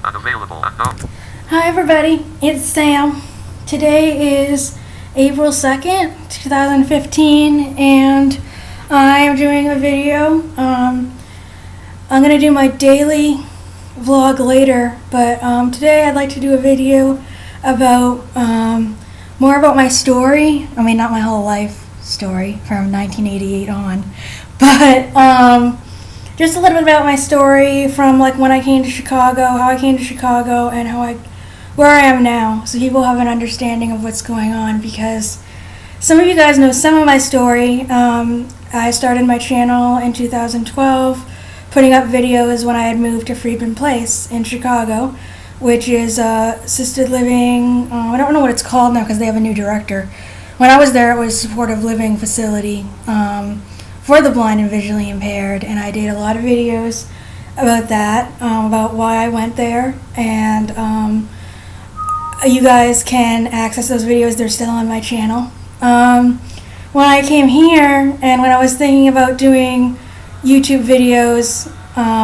Unavailable. Unknown. Hi everybody, it's Sam. Today is April 2nd, 2015, and I am doing a video. I'm going to do my daily vlog later, but today I'd like to do a video about more about my story. I mean, not my whole life story from 1988 on, but just a little bit about my story from like when I came to Chicago, how I came to Chicago, and where I am now, so people have an understanding of what's going on, because some of you guys know some of my story. I started my channel in 2012, putting up videos when I had moved to Friedman Place in Chicago, which is assisted living. I don't know what it's called now because they have a new director. When I was there, it was a supportive living facility for the blind and visually impaired, and I did a lot of videos about that, about why I went there, and you guys can access those videos. They're still on my channel. When I came here and when I was thinking about doing YouTube videos,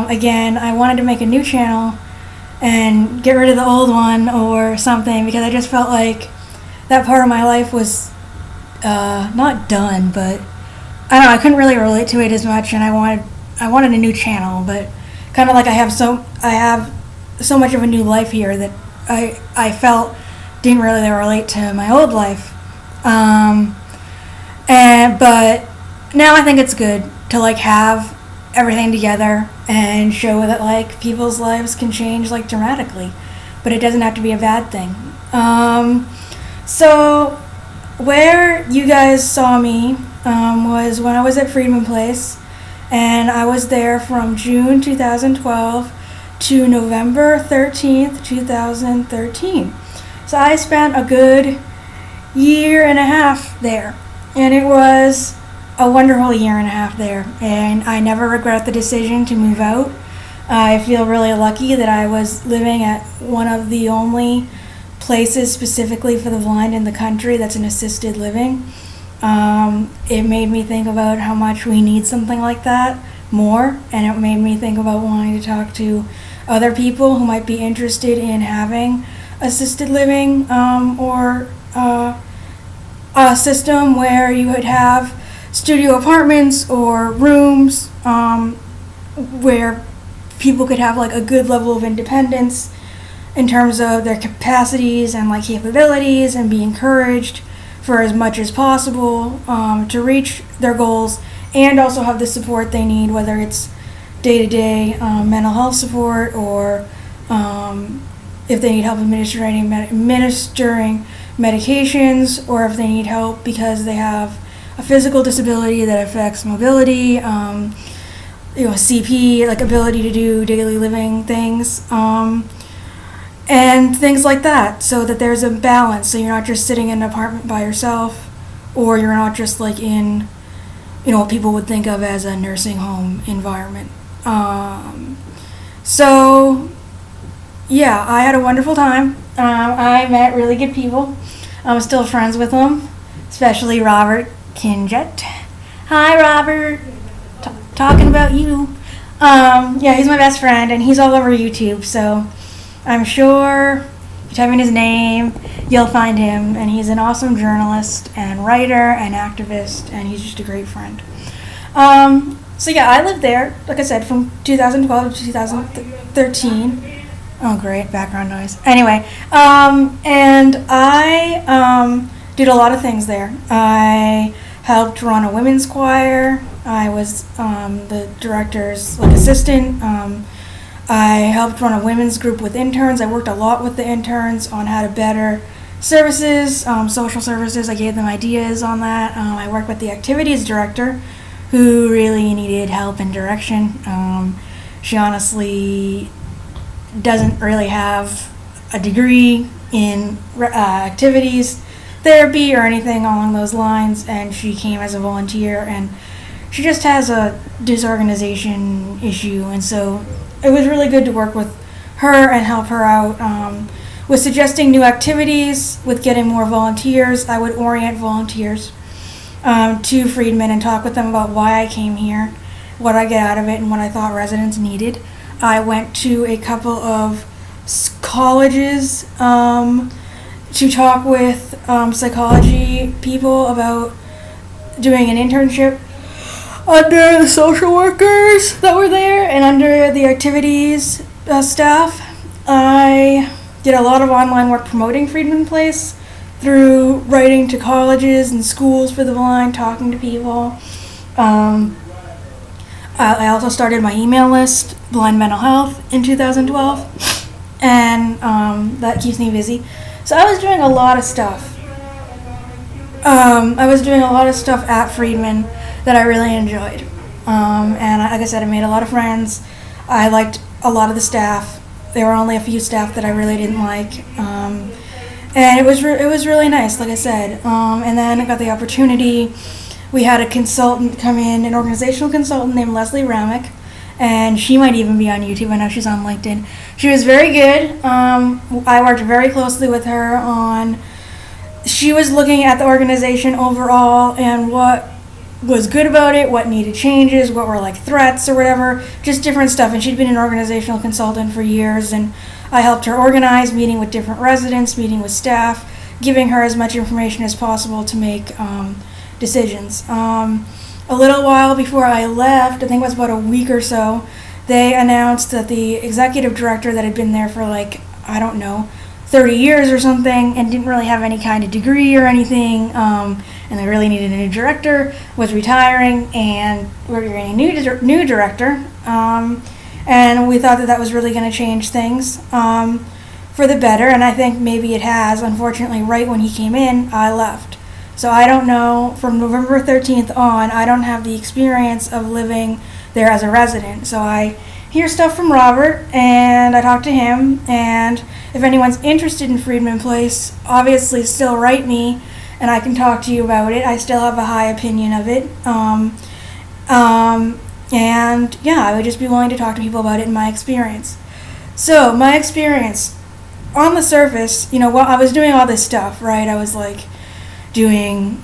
again, I wanted to make a new channel and get rid of the old one or something, because I just felt like that part of my life was not done, but I don't know, I couldn't really relate to it as much, and I wanted a new channel, but kind of like I have so much of a new life here that I felt didn't really relate to my old life. But now I think it's good to like have everything together and show that like people's lives can change like dramatically, but it doesn't have to be a bad thing. So where you guys saw me was when I was at Friedman Place, and I was there from June 2012 to November 13th, 2013. So I spent a good year and a half there, and it was a wonderful year and a half there, and I never regret the decision to move out. I feel really lucky that I was living at one of the only places specifically for the blind in the country that's an assisted living. It made me think about how much we need something like that more, and it made me think about wanting to talk to other people who might be interested in having assisted living, or a system where you would have studio apartments or rooms where people could have like a good level of independence in terms of their capacities and like capabilities, and be encouraged for as much as possible to reach their goals, and also have the support they need, whether it's day-to-day mental health support, or if they need help administering medications, or if they need help because they have a physical disability that affects mobility, CP, like ability to do daily living things, and things like that, so that there's a balance, so you're not just sitting in an apartment by yourself, or you're not just like in, what people would think of as a nursing home environment. So yeah, I had a wonderful time. I met really good people. I'm still friends with them, especially Robert Kinjet. Hi, Robert. Talking about you. Yeah, he's my best friend, and he's all over YouTube, so I'm sure if you type in his name, you'll find him, and he's an awesome journalist and writer and activist, and he's just a great friend. So yeah, I lived there, like I said, from 2012 to 2013. Oh, great, background noise. Anyway, and I did a lot of things there. I helped run a women's choir. I was the director's assistant. I helped run a women's group with interns. I worked a lot with the interns on how to better services, social services. I gave them ideas on that. I worked with the activities director, who really needed help and direction. She honestly doesn't really have a degree in activities therapy or anything along those lines, and she came as a volunteer, and she just has a disorganization issue, and so it was really good to work with her and help her out with suggesting new activities, with getting more volunteers. I would orient volunteers to Friedman and talk with them about why I came here, what I get out of it, and what I thought residents needed. I went to a couple of colleges to talk with psychology people about doing an internship under the social workers that were there and under the activities staff. I did a lot of online work promoting Friedman Place through writing to colleges and schools for the blind, talking to people. I also started my email list, Blind Mental Health, in 2012, and that keeps me busy. So I was doing a lot of stuff. I was doing a lot of stuff at Friedman that I really enjoyed. And like I said, I made a lot of friends. I liked a lot of the staff. There were only a few staff that I really didn't like. And it was really nice, like I said. And then I got the opportunity. We had a consultant come in, an organizational consultant named Leslie Ramick, and she might even be on YouTube. I know she's on LinkedIn. She was very good. I worked very closely with her on, she was looking at the organization overall and what was good about it, what needed changes, what were like threats or whatever, just different stuff. And she'd been an organizational consultant for years, and I helped her organize, meeting with different residents, meeting with staff, giving her as much information as possible to make decisions. A little while before I left, I think it was about a week or so, they announced that the executive director that had been there for 30 years or something and didn't really have any kind of degree or anything, and they really needed a new director, was retiring, and we're getting a new director, and we thought that was really going to change things for the better, and I think maybe it has. Unfortunately, right when he came in, I left. So I don't know, from November 13th on, I don't have the experience of living there as a resident. So I hear stuff from Robert, and I talk to him, and if anyone's interested in Friedman Place, obviously still write me, and I can talk to you about it. I still have a high opinion of it. And yeah, I would just be willing to talk to people about it in my experience. So my experience, on the surface, while I was doing all this stuff, right, I was doing,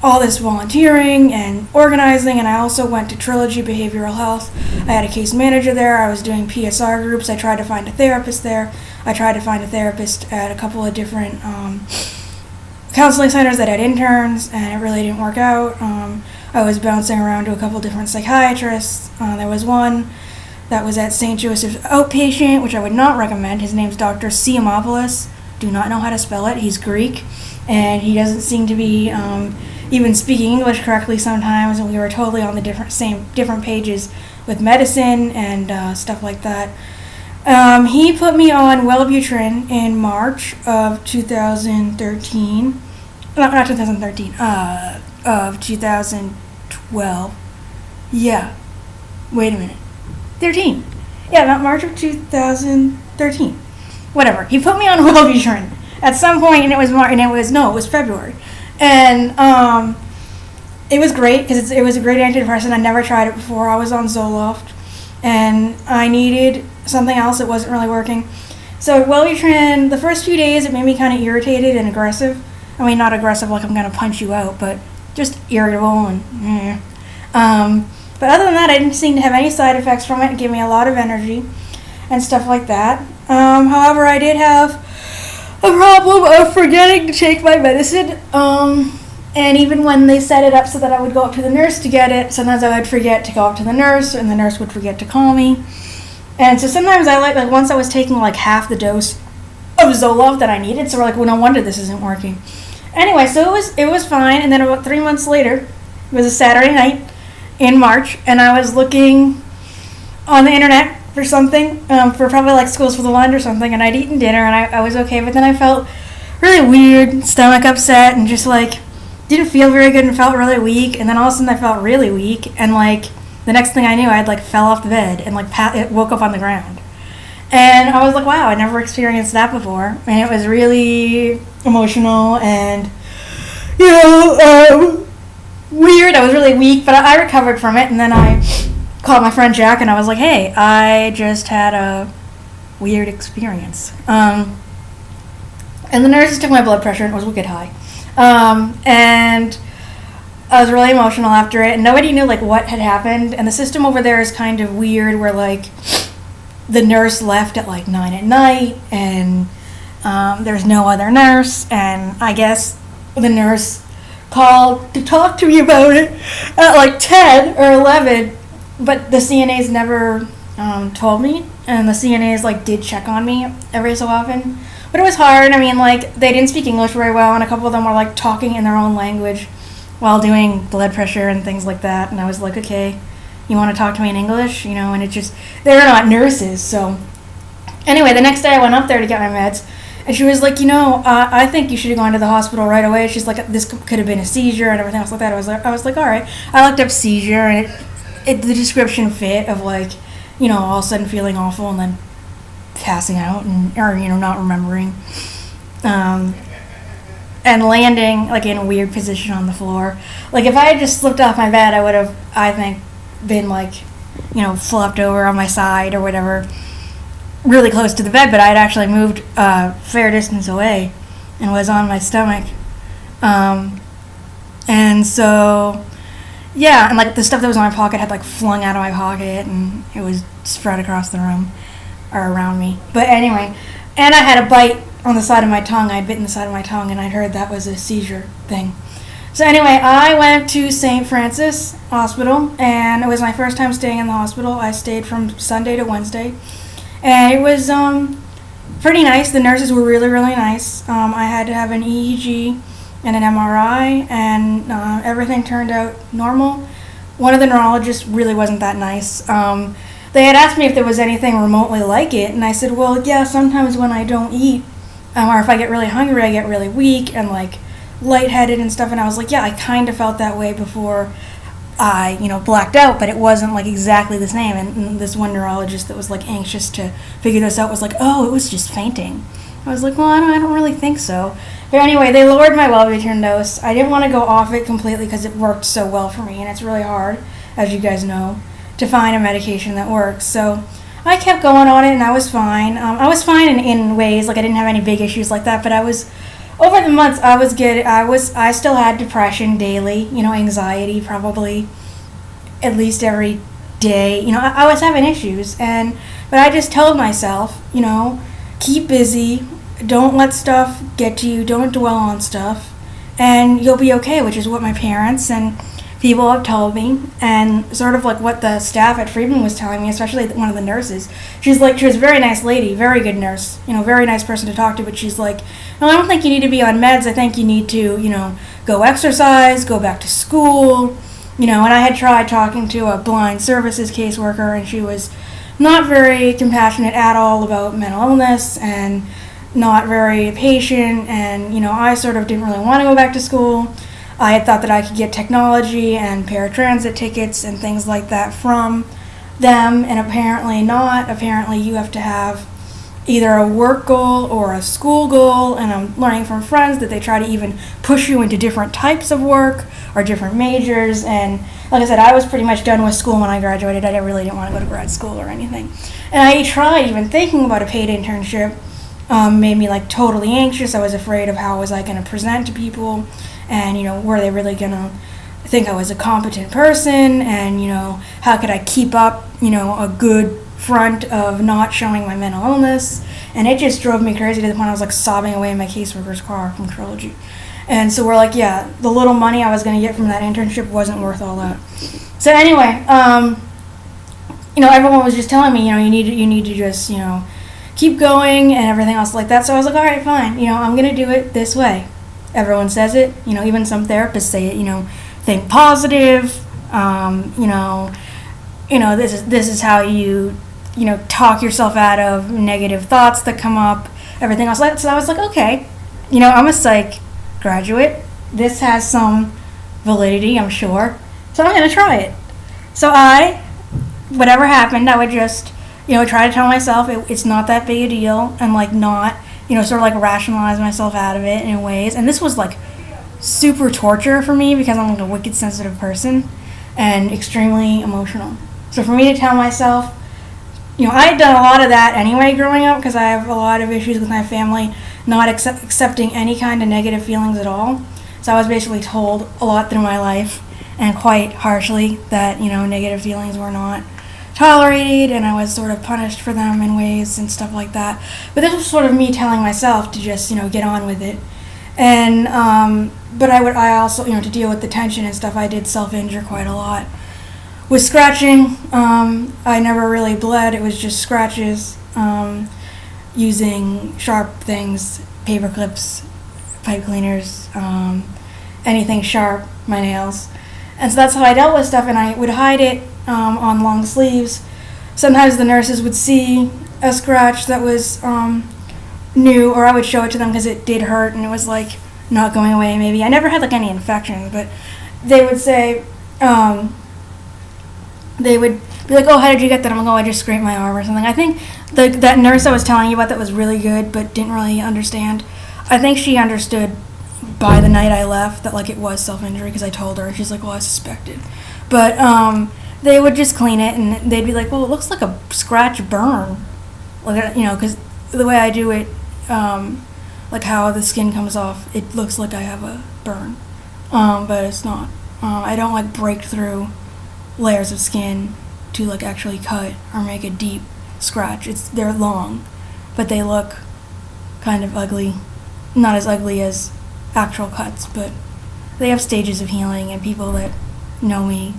all this volunteering and organizing, and I also went to Trilogy Behavioral Health. I had a case manager there. I was doing PSR groups. I tried to find a therapist there. I tried to find a therapist at a couple of different counseling centers that had interns, and it really didn't work out. I was bouncing around to a couple different psychiatrists. There was one that was at St. Joseph's Outpatient, which I would not recommend. His name's Dr. Siamopoulos. Do not know how to spell it. He's Greek, and he doesn't seem to be even speaking English correctly sometimes, and we were totally on the different pages with medicine and stuff like that. He put me on welbutrin in March of 2013. Not 2013, of 2012. Yeah. Wait a minute. 13. Yeah, about March of 2013. Whatever. He put me on welbutrin at some point, and it was February. And it was great because it was a great antidepressant. I never tried it before. I was on Zoloft, and I needed something else that wasn't really working. So Wellbutrin, the first few days, it made me kind of irritated and aggressive. I mean, not aggressive like I'm going to punch you out, but just irritable and but other than that, I didn't seem to have any side effects from it. It gave me a lot of energy and stuff like that. However, I did have a problem of forgetting to take my medicine. And even when they set it up so that I would go up to the nurse to get it, sometimes I would forget to go up to the nurse, and the nurse would forget to call me. And so sometimes I once I was taking half the dose of Zoloft that I needed, so we're well, no wonder this isn't working. Anyway, so it was fine, and then about 3 months later, it was a Saturday night in March, and I was looking on the internet for something, for probably Schools for the Blind or something, and I'd eaten dinner, and I was okay, but then I felt really weird, stomach upset, and just didn't feel very good and felt really weak, and then all of a sudden I felt really weak, and the next thing I knew, I had fell off the bed and woke up on the ground. And I was wow, I never experienced that before, and it was really emotional and, weird. I was really weak, but I recovered from it, and then I called my friend Jack, and I was hey, I just had a weird experience. And the nurses took my blood pressure, and it was wicked high. And I was really emotional after it, and nobody knew what had happened, and the system over there is kind of weird where the nurse left at like 9 at night, and there's no other nurse, and I guess the nurse called to talk to me about it at like 10 or 11, but the CNAs never told me, and the CNAs like did check on me every so often, but it was hard. I mean, like, they didn't speak English very well, and a couple of them were like talking in their own language while doing blood pressure and things like that, and I was like, okay, you want to talk to me in English, and it just, they're not nurses. So anyway, the next day I went up there to get my meds, and she was like, I think you should have gone to the hospital right away. She's like, this could have been a seizure and everything else like that. I was like, all right. I looked up seizure, and the description fit of like, all of a sudden feeling awful and then passing out or not remembering, and landing like in a weird position on the floor. Like, if I had just slipped off my bed, I would have, I think, been like, flopped over on my side or whatever, really close to the bed, but I had actually moved a fair distance away and was on my stomach. And so, yeah, and like the stuff that was in my pocket had like flung out of my pocket, and it was spread across the room or around me. But anyway, and I had a bite on the side of my tongue. I'd bitten the side of my tongue, and I'd heard that was a seizure thing. So anyway, I went to St. Francis Hospital, and it was my first time staying in the hospital. I stayed from Sunday to Wednesday, and it was pretty nice. The nurses were really, really nice. I had to have an EEG and an MRI, and everything turned out normal. One of the neurologists really wasn't that nice. They had asked me if there was anything remotely like it, and I said, well, yeah, sometimes when I don't eat, or if I get really hungry, I get really weak and like lightheaded and stuff. And I was like, yeah, I kind of felt that way before I, blacked out, but it wasn't like exactly the same. And this one neurologist that was like anxious to figure this out was like, oh, it was just fainting. I was like, well, I don't really think so. But anyway, they lowered my welbutrin dose. I didn't want to go off it completely because it worked so well for me, and it's really hard, as you guys know, to find a medication that works. So I kept going on it, and I was fine. I was fine in ways, like I didn't have any big issues like that, but I was, over the months, I was good. I still had depression daily, anxiety probably at least every day. I was having issues, but I just told myself, keep busy, don't let stuff get to you, don't dwell on stuff, and you'll be okay, which is what my parents and people have told me, and sort of like what the staff at Friedman was telling me, especially one of the nurses. She was a very nice lady, very good nurse, very nice person to talk to, but she's like, no, I don't think you need to be on meds. I think you need to, go exercise, go back to school, and I had tried talking to a blind services caseworker, and she was not very compassionate at all about mental illness, and not very patient, and I sort of didn't really want to go back to school. I had thought that I could get technology and paratransit tickets and things like that from them, and apparently not. Apparently you have to have either a work goal or a school goal, and I'm learning from friends that they try to even push you into different types of work or different majors. And like I said, I was pretty much done with school when I graduated. I really didn't want to go to grad school or anything. And I tried even thinking about a paid internship. Made me like totally anxious. I was afraid of how was I going to present to people, and were they really going to think I was a competent person, and how could I keep up a good front of not showing my mental illness. And it just drove me crazy to the point I was like sobbing away in my caseworker's car from Trilogy. And so we're like, yeah, the little money I was going to get from that internship wasn't worth all that. So anyway, everyone was just telling me, you need to just keep going and everything else like that. So I was like, all right, fine. I'm going to do it this way. Everyone says it. Even some therapists say it. Think positive. This is how you talk yourself out of negative thoughts that come up. Everything else. So I was like, okay. I'm a psych graduate. This has some validity, I'm sure. So I'm going to try it. So whatever happened, I would just try to tell myself it's not that big a deal, and like not, sort of like rationalize myself out of it in ways. And this was like super torture for me because I'm like a wicked sensitive person and extremely emotional. So for me to tell myself, I had done a lot of that anyway growing up because I have a lot of issues with my family not accepting any kind of negative feelings at all. So I was basically told a lot through my life, and quite harshly, that negative feelings were not tolerated, and I was sort of punished for them in ways and stuff like that. But this was sort of me telling myself to just, get on with it. And, but I also, to deal with the tension and stuff, I did self-injure quite a lot. With scratching, I never really bled. It was just scratches, using sharp things, paper clips, pipe cleaners, anything sharp, my nails. And so that's how I dealt with stuff, and I would hide it on long sleeves. Sometimes the nurses would see a scratch that was new, or I would show it to them because it did hurt and it was like not going away maybe. I never had like any infections, but they would say, they would be like, oh, how did you get that? I'm like, oh, I just scraped my arm or something. I think that nurse I was telling you about that was really good but didn't really understand. I think she understood by the night I left that like it was self-injury because I told her, and she's like, well, I suspected. But they would just clean it, and they'd be like, well, it looks like a scratch burn, like, because the way I do it, like how the skin comes off, it looks like I have a burn, but it's not. I don't like break through layers of skin to like actually cut or make a deep scratch. They're long, but they look kind of ugly. Not as ugly as actual cuts, but they have stages of healing, and people that know me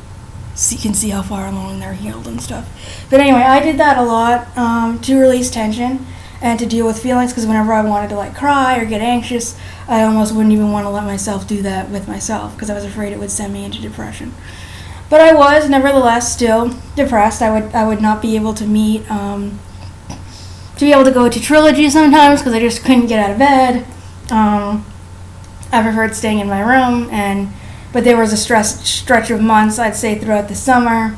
can see how far along they're healed and stuff. But anyway, I did that a lot to release tension and to deal with feelings, because whenever I wanted to like cry or get anxious, I almost wouldn't even want to let myself do that with myself because I was afraid it would send me into depression. But I was nevertheless still depressed. I would not be able to meet, to be able to go to Trilogy sometimes because I just couldn't get out of bed. I preferred staying in my room, but there was a stretch of months, I'd say throughout the summer,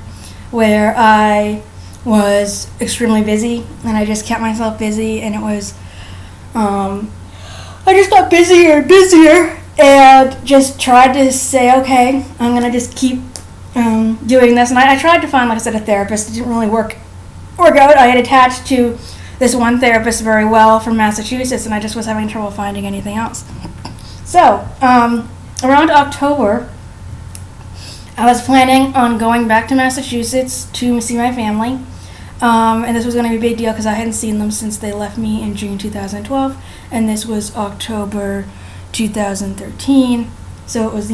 where I was extremely busy, and I just kept myself busy, and it was, I just got busier and busier, and just tried to say, okay, I'm going to just keep doing this. And I tried to find, like I said, a therapist. It didn't really work out. I had attached to this one therapist very well from Massachusetts, and I just was having trouble finding anything else. So, around October, I was planning on going back to Massachusetts to see my family, and this was going to be a big deal because I hadn't seen them since they left me in June 2012, and this was October 2013, so it was,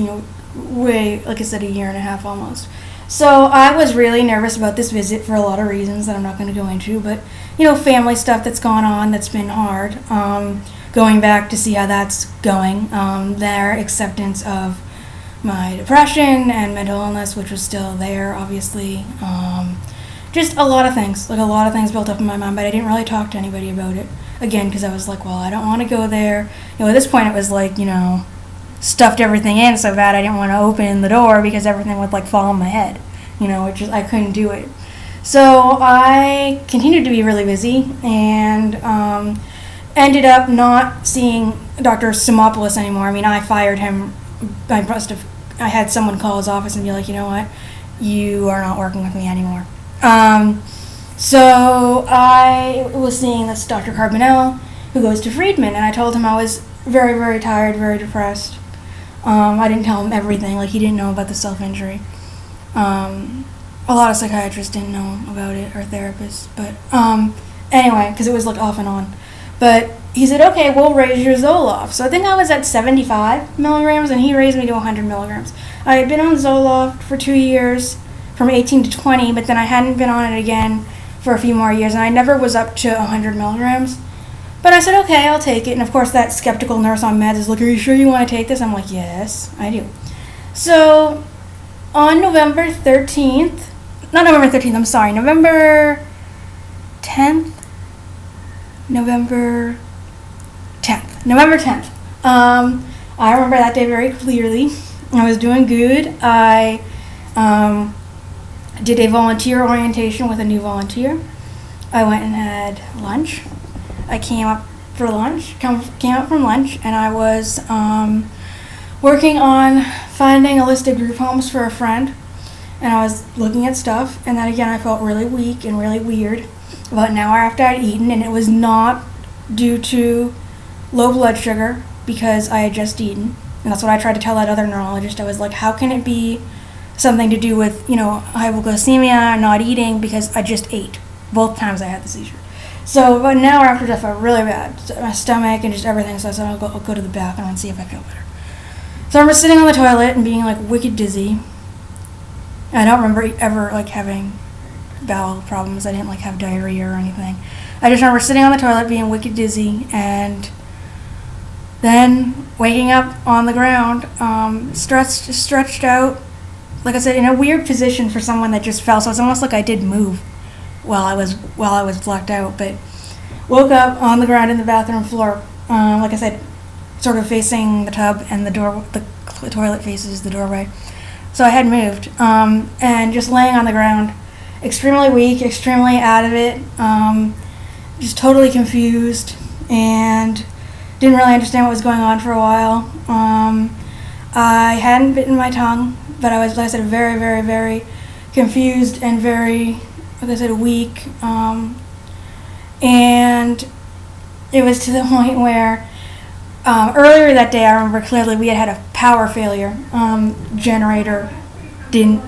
way, like I said, a year and a half almost. So I was really nervous about this visit for a lot of reasons that I'm not going to go into, but, family stuff that's gone on that's been hard, going back to see how that's going, their acceptance of my depression and mental illness, which was still there, obviously, just a lot of things built up in my mind, but I didn't really talk to anybody about it, again, because I was like, well, I don't want to go there. At this point it was like, stuffed everything in so bad I didn't want to open the door because everything would like fall on my head, I couldn't do it. So I continued to be really busy and ended up not seeing Dr. Simopoulos anymore. I fired him. I had someone call his office and be like, you know what, you are not working with me anymore. So I was seeing this Dr. Carbonell, who goes to Friedman, and I told him I was very, very tired, very depressed. I didn't tell him everything, like he didn't know about the self-injury. A lot of psychiatrists didn't know about it, or therapists, but anyway, because it was like off and on. But he said, okay, we'll raise your Zoloft. So I think I was at 75 milligrams, and he raised me to 100 milligrams. I had been on Zoloft for 2 years, from 18 to 20, but then I hadn't been on it again for a few more years, and I never was up to 100 milligrams. But I said, okay, I'll take it. And of course, that skeptical nurse on meds is like, are you sure you want to take this? I'm like, yes, I do. So on November 10th, November 10th, I remember that day very clearly. I was doing good. I did a volunteer orientation with a new volunteer. I went and had lunch. I came up from lunch, and I was working on finding a list of group homes for a friend, and I was looking at stuff, and then again I felt really weak and really weird about an hour after I'd eaten, and it was not due to low blood sugar because I had just eaten, and that's what I tried to tell that other neurologist. I was like, how can it be something to do with, hypoglycemia, not eating, because I just ate both times I had the seizure. So about an hour after, I felt really bad, my stomach and just everything. So I said, I'll go to the bathroom and see if I feel better. So I remember sitting on the toilet and being like wicked dizzy. I don't remember ever like having bowel problems. I didn't like have diarrhea or anything. I just remember sitting on the toilet being wicked dizzy, and then waking up on the ground, stretched out, like I said, in a weird position for someone that just fell. So it's almost like I did move while I was blacked out, but woke up on the ground in the bathroom floor, like I said, sort of facing the tub, and the toilet faces the doorway. So I had moved, and just laying on the ground, extremely weak, extremely out of it, just totally confused, and didn't really understand what was going on for a while. I hadn't bitten my tongue, but I was, like I said, very, very, very confused and very, like I said, weak. And it was to the point where earlier that day, I remember clearly we had a power failure. Generator didn't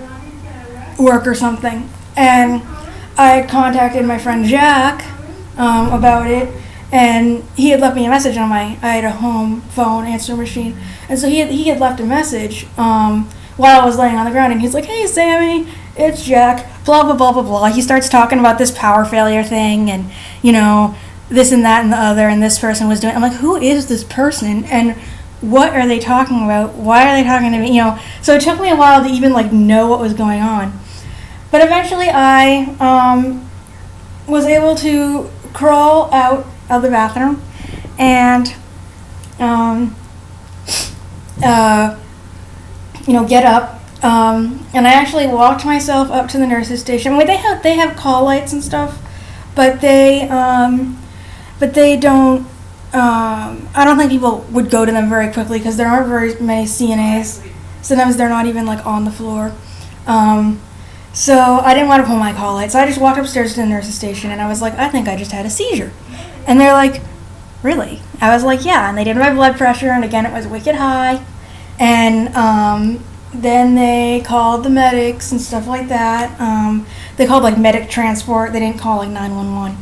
work or something. And I contacted my friend Jack about it. And he had left me a message on I had a home phone answer machine. And so he had left a message while I was laying on the ground. And he's like, hey, Sammy, it's Jack, blah, blah, blah, blah, blah. He starts talking about this power failure thing and, this and that and the other, and this person was doing. I'm like, who is this person? And what are they talking about? Why are they talking to me? So it took me a while to even, know what was going on. But eventually I was able to crawl out of the bathroom and get up, and I actually walked myself up to the nurse's station. I mean, they have call lights and stuff, but they don't. I don't think people would go to them very quickly because there aren't very many CNAs. Sometimes they're not even on the floor. So I didn't want to pull my call light, so I just walked upstairs to the nurse's station, and I was like, I think I just had a seizure. And they're like, really? I was like, yeah. And they did my blood pressure, and again, it was wicked high. And then they called the medics and stuff like that. They called medic transport. They didn't call 911.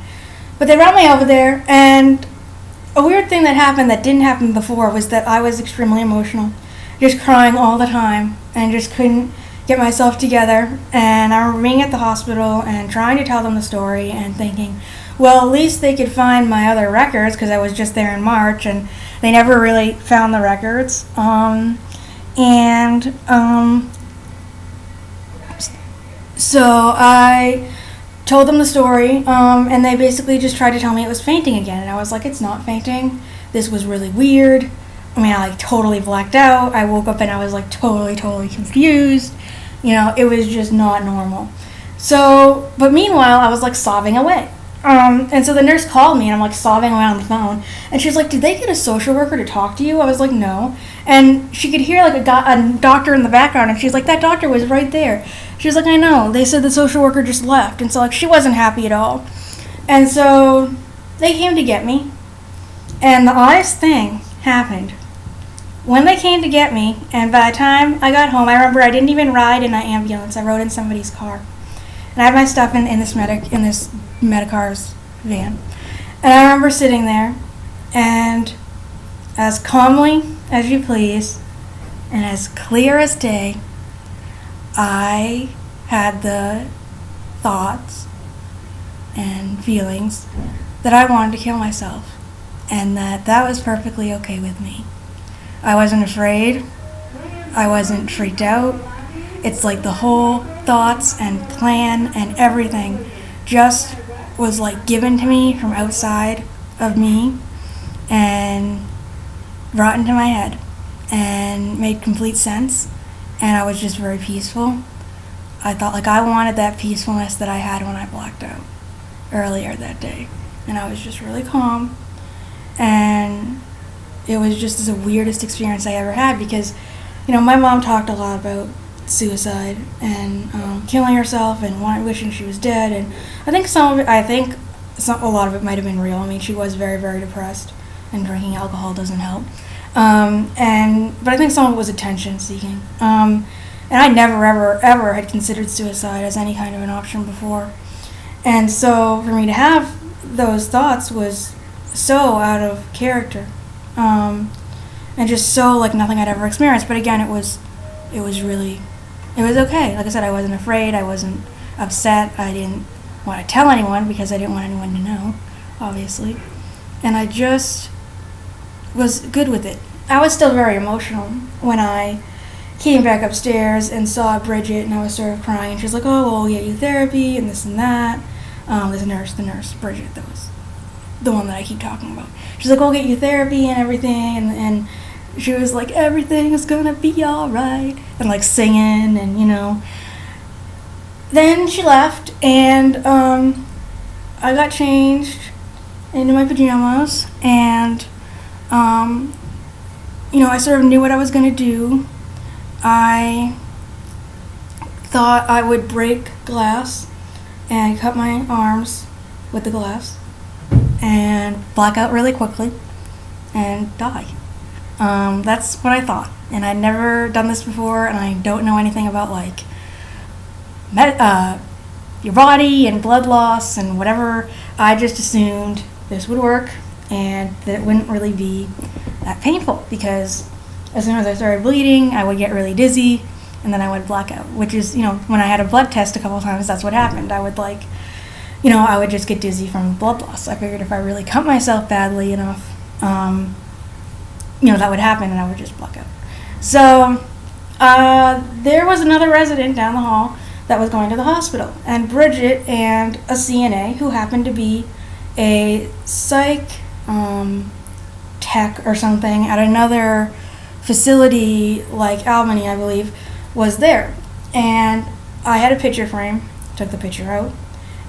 But they brought me over there, and a weird thing that happened that didn't happen before was that I was extremely emotional, just crying all the time, and just couldn't get myself together. And I remember being at the hospital and trying to tell them the story and thinking, well, at least they could find my other records because I was just there in March, and they never really found the records. So I told them the story, and they basically just tried to tell me it was fainting again. And I was like, it's not fainting. This was really weird. I mean, I totally blacked out. I woke up and I was totally confused. It was just not normal. So, but meanwhile, I was sobbing away. And so the nurse called me, and I'm sobbing away on the phone. And she was like, did they get a social worker to talk to you? I was like, no. And she could hear a doctor in the background, and she's like, that doctor was right there. She was like, I know. They said the social worker just left. And so she wasn't happy at all. And so they came to get me. And the oddest thing happened. When they came to get me, and by the time I got home, I remember I didn't even ride in an ambulance. I rode in somebody's car. And I had my stuff in this Medicar's van. And I remember sitting there, and as calmly as you please, and as clear as day, I had the thoughts and feelings that I wanted to kill myself, and that was perfectly okay with me. I wasn't afraid. I wasn't freaked out. It's the whole thoughts and plan and everything just was given to me from outside of me and brought into my head and made complete sense. And I was just very peaceful. I thought I wanted that peacefulness that I had when I blacked out earlier that day. And I was just really calm. And it was just the weirdest experience I ever had because, my mom talked a lot about suicide and killing herself and wishing she was dead. And I think a lot of it might have been real. I mean, she was very, very depressed, and drinking alcohol doesn't help. But I think some of it was attention seeking. And I never, ever, ever had considered suicide as any kind of an option before. And so for me to have those thoughts was so out of character. And just so like nothing I'd ever experienced. But again, it was okay. Like I said, I wasn't afraid. I wasn't upset. I didn't want to tell anyone because I didn't want anyone to know, obviously. And I just was good with it. I was still very emotional when I came back upstairs and saw Bridget, and I was sort of crying. And she was like, "Oh, well, we'll get you therapy and this and that." The nurse, Bridget, that was the one that I keep talking about. She's like, "We'll get you therapy and everything," and she was like, "Everything is gonna be all right," and like singing, and you know. Then she left, and I got changed into my pajamas, and you know, I sort of knew what I was gonna do. I thought I would break glass and cut my arms with the glass and black out really quickly and die. That's what I thought. And I'd never done this before, and I don't know anything about like your body and blood loss and whatever. I just assumed this would work and that it wouldn't really be that painful, because as soon as I started bleeding, I would get really dizzy, and then I would black out, which is, you know, when I had a blood test a couple of times, that's what happened. I would like, you know, I would just get dizzy from blood loss. I figured if I really cut myself badly enough, you know, that would happen and I would just black out. So there was another resident down the hall that was going to the hospital, and Bridget and a CNA who happened to be a psych tech or something at another facility like Albany, I believe, was there. And I had a picture frame, took the picture out,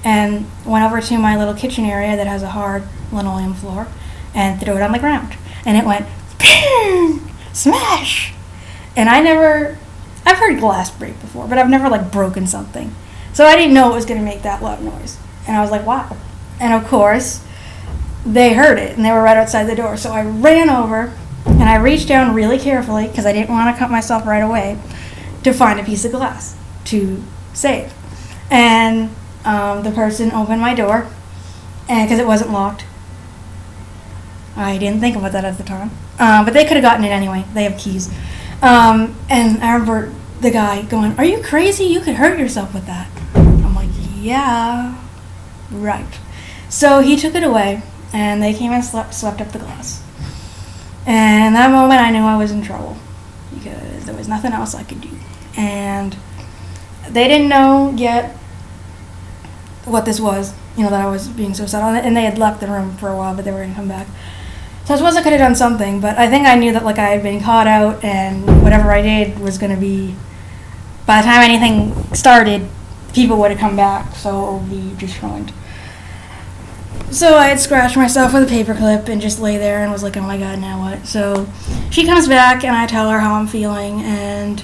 and went over to my little kitchen area that has a hard linoleum floor and threw it on the ground. And it went, smash! And I've heard glass break before, but I've never like broken something. So I didn't know it was going to make that loud noise. And I was like, wow. And of course, they heard it, and they were right outside the door. So I ran over, and I reached down really carefully, because I didn't want to cut myself right away, to find a piece of glass to save. And the person opened my door, and because it wasn't locked. I didn't think about that at the time. But they could have gotten it anyway. They have keys. And I remember the guy going, "Are you crazy? You could hurt yourself with that." I'm like, yeah, right. So he took it away, and they came and swept up the glass. And in that moment, I knew I was in trouble, because there was nothing else I could do. And they didn't know yet what this was, you know, that I was being suicidal. And they had left the room for a while, but they were going to come back. So I suppose I could have done something, but I think I knew that like I had been caught out, and whatever I did was going to be, by the time anything started, people would have come back, so it would be just ruined. So I had scratched myself with a paperclip and just lay there and was like, oh my god, now what? So she comes back, and I tell her how I'm feeling, and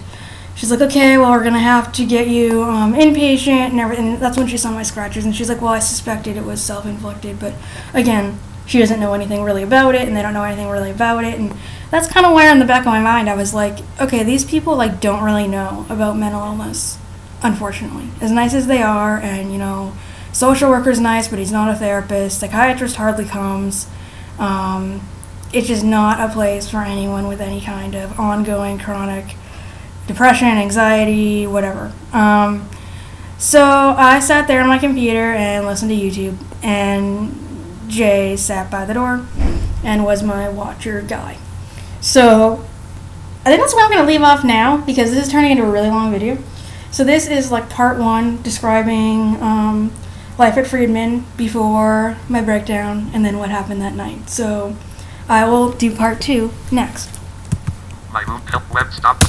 she's like, okay, well, we're going to have to get you inpatient and everything. That's when she saw my scratches, and she's like, well, I suspected it was self-inflicted, but again, she doesn't know anything really about it, and they don't know anything really about it, and that's kind of where in the back of my mind I was like, okay, these people like don't really know about mental illness, unfortunately. As nice as they are, and you know, social worker's nice, but he's not a therapist. Psychiatrist hardly comes. It's just not a place for anyone with any kind of ongoing chronic depression, anxiety, whatever. So I sat there on my computer and listened to YouTube, and Jay sat by the door and was my watcher guy. So I think that's what I'm going to leave off now, because this is turning into a really long video. So this is like part 1, describing life at Friedman before my breakdown, and then what happened that night. So I will do part 2 next. My web stop.